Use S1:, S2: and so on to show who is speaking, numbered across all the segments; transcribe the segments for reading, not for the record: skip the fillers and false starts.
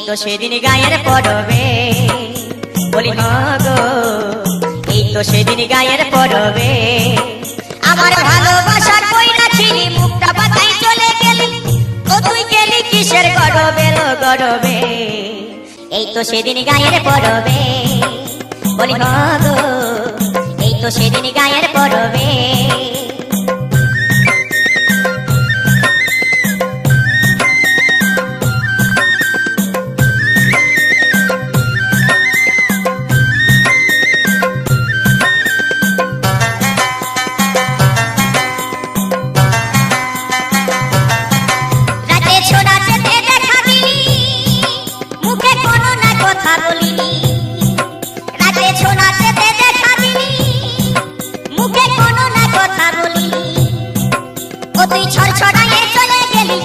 S1: তো সেদিন গায়ের পড়বে বলি গো, এই তো সেদিন গায়ের পড়বে আমার ভালোবাসার কইরা ছিলি মুখটা বাতাই চলে গেলি, ও তুই গেলি কিসের গরবে গরবে। এই তো সেদিন গায়ের পড়বে বলি গো, এই তো সেদিন গায়ের পড়বে। তুই ছড়ছড়াইয়ে চলে গেলি,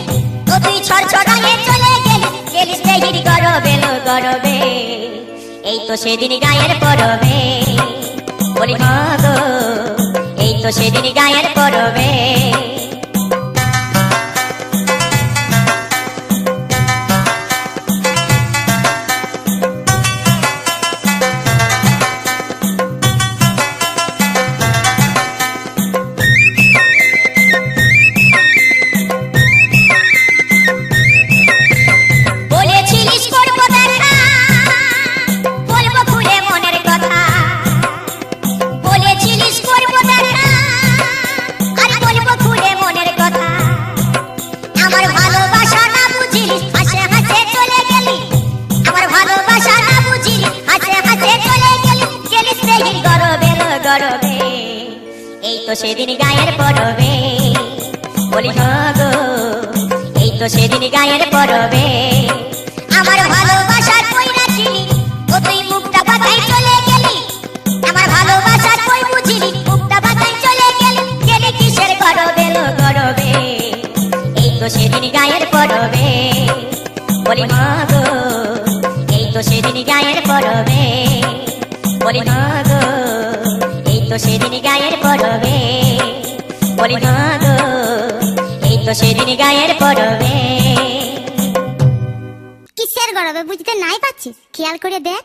S1: ও তুই ছড়ছড়াইয়ে চলে গেলি, গেলিস দেহির গরবে গরবে। এই তো সেদিন গায়ের পড়বে বলি গো, এই তো সেদিন গায়ের পড়বে। এই তো সেদিন গায়ের পড়বে বলি গো, এই তো সেদিন গায়ের পড়বে আমার ভালোবাসার কইরা ছিলি, ও তুই মুখটা বাতাই চলে গেলি, আমার ভালোবাসার কই বুঝিলি, মুখটা বাতাই চলে গেলি, গেলি কিসের গরবে গরবে। এই তো সেদিন গায়ের পড়বে বলি গো, এই তো সেদিন গায়ের পড়বে বলি গো, এই তো সেদিন গায়ের পড়বে বলি গো, এই তো সেদিন গায়ের পড়বে।
S2: কিসের গরবে বুঝতে নাই পাচ্ছিস? খেয়াল করে দেখ।